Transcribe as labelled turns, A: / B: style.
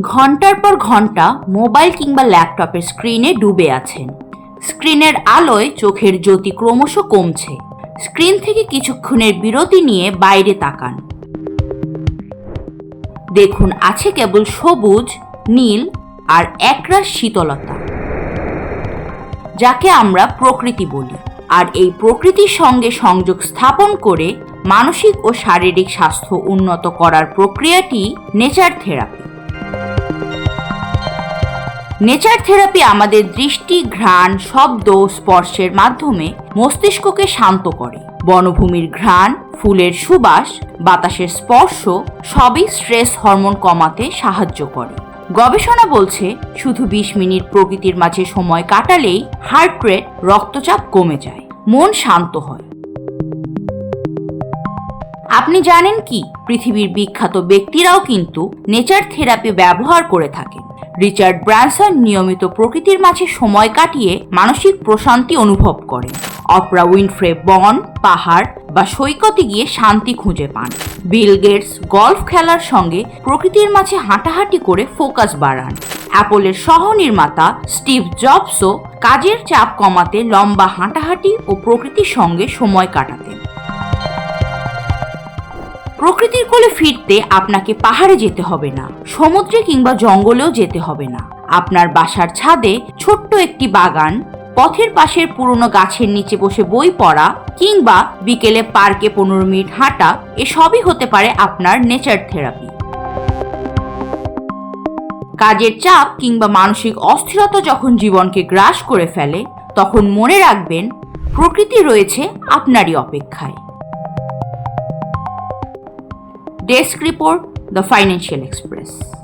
A: ঘন্টার পর ঘন্টা মোবাইল কিংবা ল্যাপটপের স্ক্রিনে ডুবে আছেন। স্ক্রিনের আলোয় চোখের জ্যোতি ক্রমশ কমছে। স্ক্রিন থেকে কিছুক্ষণের বিরতি নিয়ে বাইরে তাকান। দেখুন আছে কেবল সবুজ, নীল আর একরাশ শীতলতা, যাকে আমরা প্রকৃতি বলি। আর এই প্রকৃতির সঙ্গে সংযোগ স্থাপন করে মানসিক ও শারীরিক স্বাস্থ্য উন্নত করার প্রক্রিয়াটি নেচার থেরাপি। নেচার থেরাপি আমাদের দৃষ্টি, ঘ্রাণ, শব্দ, স্পর্শের মাধ্যমে মস্তিষ্ককে শান্ত করে। বনভূমির ঘ্রাণ, ফুলের সুবাস, বাতাসের স্পর্শ সবই স্ট্রেস হরমোন কমাতে সাহায্য করে। গবেষণা বলছে শুধু 20 মিনিট প্রকৃতির মাঝে সময় কাটালেই হার্ট রেট, রক্তচাপ কমে যায়, মন শান্ত হয়। আপনি জানেন কি, পৃথিবীর বিখ্যাত ব্যক্তিরাও কিন্তু নেচার থেরাপি ব্যবহার করে থাকেন। রিচার্ড ব্রানসন নিয়মিত প্রকৃতির মাঝে সময় কাটিয়ে মানসিক প্রশান্তি অনুভব করেন। অপ্রা উইনফ্রে বন, পাহাড় বা সৈকতে গিয়ে শান্তি খুঁজে পান। বিল গেটস গল্ফ খেলার সঙ্গে প্রকৃতির মাঝে হাঁটাহাঁটি করে ফোকাস বাড়ান। অ্যাপলের সহ-নির্মাতা স্টিভ জবসও কাজের চাপ কমাতে লম্বা হাঁটাহাঁটি ও প্রকৃতির সঙ্গে সময় কাটাতেন। প্রকৃতির কোলে ফিরতে আপনাকে পাহাড়ে যেতে হবে না, সমুদ্রে কিংবা জঙ্গলেও যেতে হবে না। আপনার বাসার ছাদে ছোট্ট একটি বাগান, পথের পাশের পুরনো গাছের নিচে বসে বই পড়া কিংবা বিকেলে পার্কে 15 মিনিট হাঁটা, এসবই হতে পারে আপনার নেচার থেরাপি। কাজের চাপ কিংবা মানসিক অস্থিরতা যখন জীবনকে গ্রাস করে ফেলে, তখন মনে রাখবেন প্রকৃতি রয়েছে আপনারই অপেক্ষায়। Desk report, the financial express.